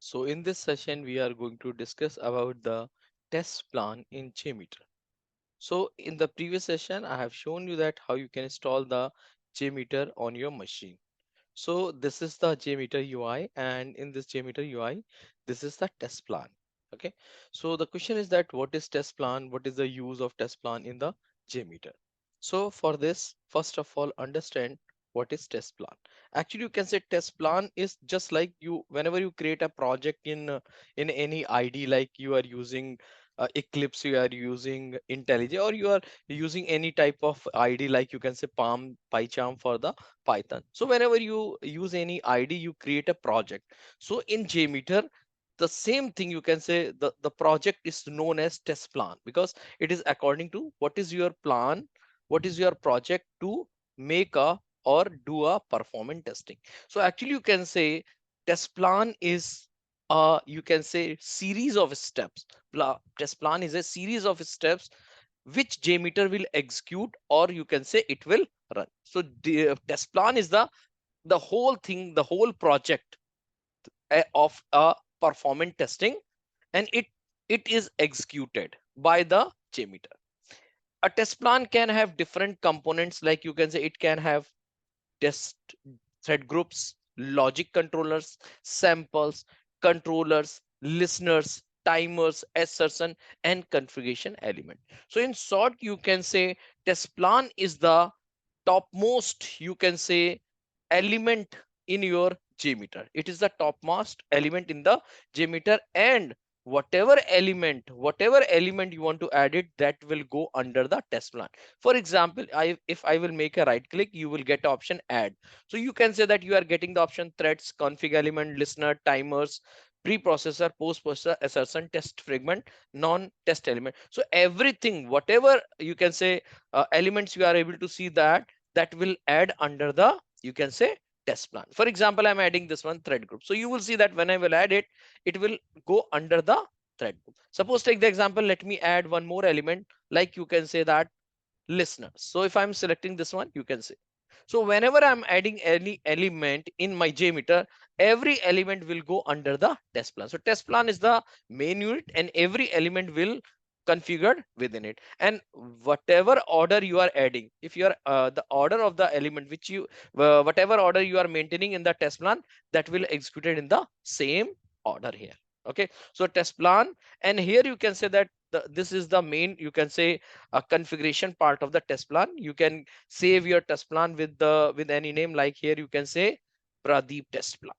So in this session, we are going to discuss about the test plan in JMeter. So in the previous session, I have shown you that how you can install the JMeter on your machine. So this is the JMeter UI, and in this JMeter UI, this is the test plan. Okay. So the question is that what is test plan? What is the use of test plan in the JMeter? So for this, first of all, understand what is test plan. Actually, you can say test plan is just like you, whenever you create a project in any ID, like you are using Eclipse, you are using IntelliJ, or you are using any type of ID, like you can say Palm, PyCharm for the Python. So whenever you use any ID, you create a project. So in JMeter, the same thing, you can say the project is known as test plan, because it is according to what is your plan, what is your project to make a or do a performance testing. So actually you can say test plan is you can say series of steps. Test plan is a series of steps which JMeter will execute, or you can say it will run. So the test plan is the whole thing, the whole project of a performance testing, and it is executed by the JMeter. A test plan can have different components, like you can say it can have test thread groups, logic controllers, samples, controllers, listeners, timers, assertion, and configuration element. So in short, you can say test plan is the topmost, you can say, element in your JMeter. It is the topmost element in the JMeter, and whatever element you want to add it, that will go under the test plan. For example, if I will make a right click, you will get option add. So you can say that you are getting the option threads, config element, listener, timers, preprocessor, post-processor, assertion, test fragment, non-test element. So everything, whatever you can say elements, you are able to see that will add under the, you can say, test plan. For example, I'm adding this one thread group. So you will see that when I will add it, it will go under the thread group. Suppose take the example, let me add one more element, like you can say that listeners. So if I'm selecting this one, you can see. So whenever I'm adding any element in my JMeter, every element will go under the test plan. So test plan is the main unit, and every element will configured within it. And whatever order you are adding, if you are the order of the element which you whatever order you are maintaining in the test plan, that will executed in the same order here. Okay, so test plan, and here you can say that this is the main, you can say, a configuration part of the test plan. You can save your test plan with any name, like here you can say Pradeep test plan.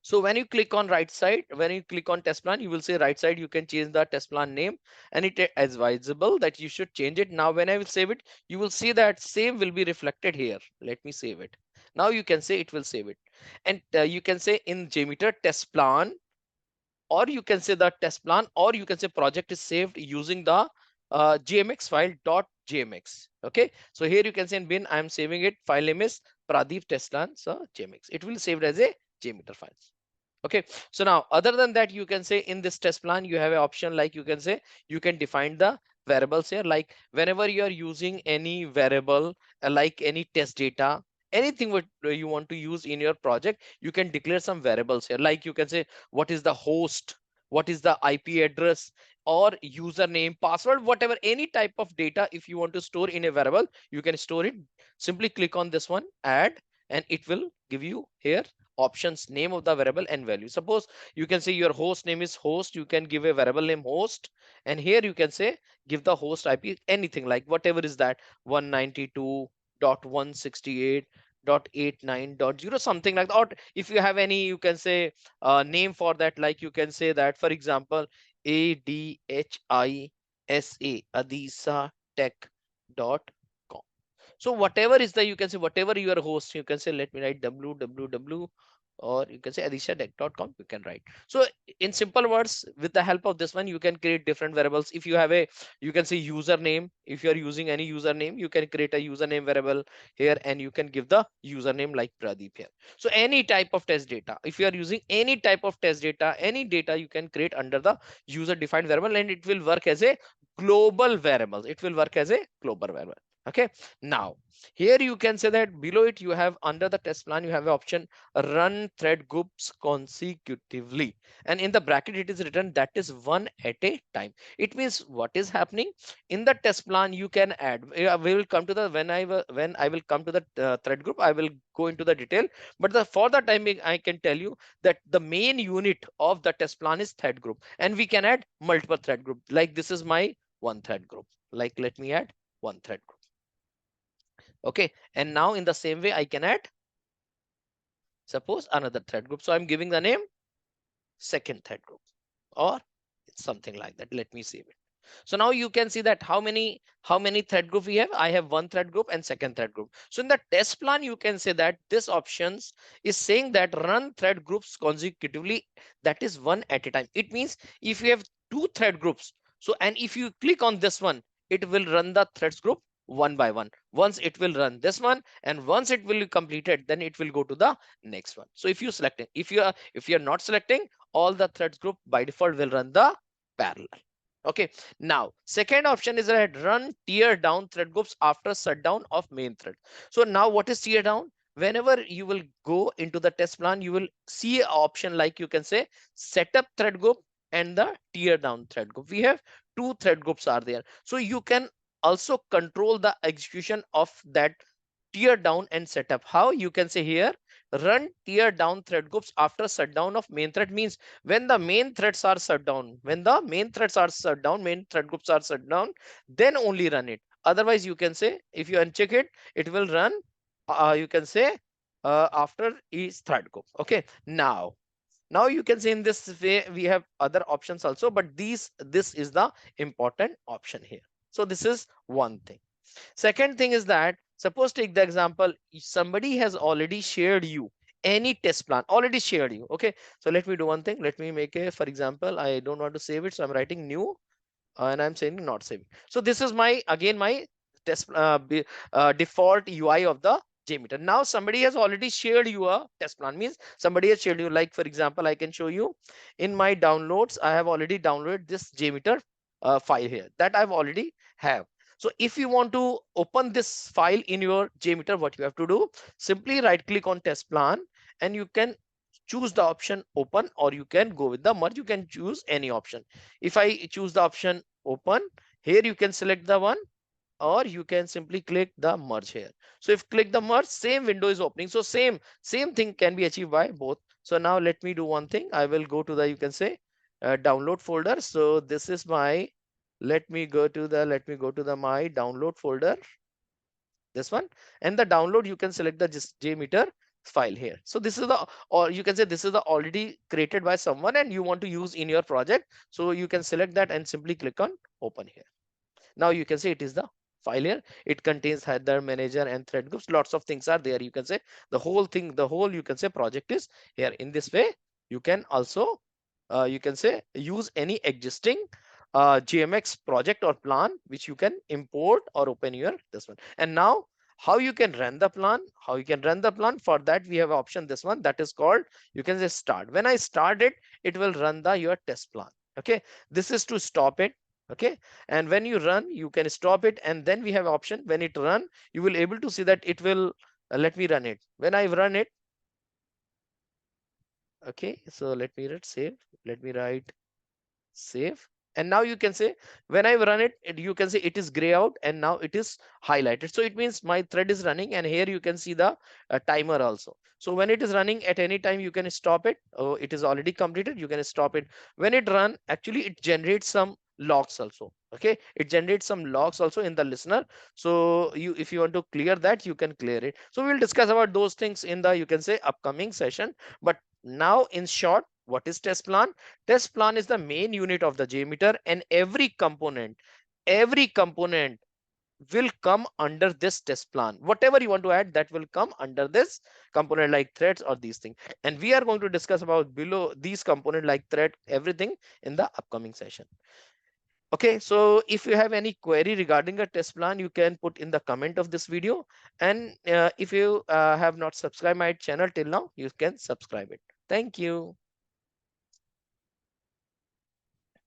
So when you click on right side, when you click on test plan, you will see right side, you can change the test plan name, and it is advisable that you should change it. Now when I will save it, you will see that save will be reflected here. Let me save it. Now you can say it will save it, and you can say in JMeter test plan, or you can say the test plan, or you can say project is saved using the gmx file dot gmx. Okay, so here you can say in bin, I am saving it, file name is Pradeep test plan, so gmx, it will saved as a JMeter files. Okay, so now other than that, you can say in this test plan, you have an option, like you can say you can define the variables here, like whenever you are using any variable, like any test data, anything what you want to use in your project, you can declare some variables here, like you can say what is the host, what is the IP address, or username, password, whatever, any type of data if you want to store in a variable, you can store it. Simply click on this one, add, and it will give you here options, name of the variable and value. Suppose you can say your host name is host, you can give a variable name host, and here you can say give the host IP, anything like whatever is that, 192.168.89.0, something like that. Or if you have any, you can say name for that, like you can say that, for example, ADHISA, Adisa Tech dot com. So whatever is the, you can say whatever your host, you can say let me write www, or you can say adishadeck.com, you can write. So in simple words, with the help of this one, you can create different variables. If you have a, you can say username, if you are using any username, you can create a username variable here, and you can give the username like Pradeep here. So any type of test data, if you are using any type of test data, any data, you can create under the user defined variable, and it will work as a global variable. It will work as a global variable. Okay, now here you can say that below it you have, under the test plan, you have an option run thread groups consecutively, and in the bracket it is written that is one at a time. It means what is happening in the test plan, you can add, we will come to the, when I will come to the thread group, I will go into the detail, but for the time being I can tell you that the main unit of the test plan is thread group, and we can add multiple thread group. Like this is my one thread group, like let me add one thread group. Okay, and now in the same way I can add, suppose, another thread group. So I'm giving the name second thread group, or something like that. Let me save it. So now you can see that how many thread group we have. I have one thread group and second thread group. So in the test plan you can say that this options is saying that run thread groups consecutively, that is one at a time. It means if you have two thread groups, so, and if you click on this one, it will run the threads group one by one. Once it will run this one, and once it will be completed, then it will go to the next one. So if you selecting, if you are not selecting, all the threads group by default will run the parallel. Okay, now second option is that run tear down thread groups after shutdown of main thread. So now what is tear down? Whenever you will go into the test plan, you will see an option like you can say setup thread group and the tear down thread group. We have two thread groups are there. So you can also control the execution of that tear down and setup. How? You can say here run tear down thread groups after shutdown of main thread, means when the main threads are shut down, when the main threads are shut down, main thread groups are shut down, then only run it. Otherwise you can say if you uncheck it, it will run, you can say after each thread group. Okay, now you can say in this way we have other options also, but this is the important option here. So this is one thing. Second thing is that, suppose take the example, somebody has already shared you any test plan, already shared you. Okay, so let me do one thing. Let me make a, for example, I don't want to save it, so I'm writing new, and I'm saying not saving. So this is my, again, my test default UI of the JMeter. Now somebody has already shared you a test plan, means somebody has shared you, like for example, I can show you in my downloads. I have already downloaded this JMeter file here that I've already have. So if you want to open this file in your JMeter, what you have to do, simply right click on test plan, and you can choose the option open, or you can go with the merge. You can choose any option. If I choose the option open, here you can select the one, or you can simply click the merge here. So if click the merge, same window is opening. So same thing can be achieved by both. So now let me do one thing. I will go to the, you can say, download folder. So this is my, let me go to the my download folder, this one, and the download, you can select the JMeter file here. So this is the, or you can say this is the already created by someone and you want to use in your project. So you can select that and simply click on open here. Now you can say it is the file here. It contains header, manager, and thread groups. Lots of things are there. You can say the whole thing, the whole, you can say, project is here. In this way, you can also, you can say, use any existing GMX project or plan which you can import or open your this one. And now how you can run the plan, for that we have option, this one, that is called, you can say, start. When I start it, it will run the your test plan. Okay, this is to stop it. Okay, and when you run, you can stop it, and then we have option when it run, you will able to see that it will, let me run it. When I run it, okay, so let me write save, let me write save, and now you can say when I run it, you can see it is gray out and now it is highlighted. So it means my thread is running, and here you can see the timer also. So when it is running, at any time you can stop it. Oh, it is already completed, you can stop it. When it run, actually it generates some logs also. Okay, it generates some logs also in the listener. So you, if you want to clear that, you can clear it. So we'll discuss about those things in the, you can say, upcoming session. But now in short, what is test plan? Test plan is the main unit of the JMeter, and every component will come under this test plan. Whatever you want to add, that will come under this component, like threads or these things. And we are going to discuss about below these component like thread, everything in the upcoming session. Okay, so if you have any query regarding a test plan, you can put in the comment of this video. And if you have not subscribed my channel till now, you can subscribe it. Thank you.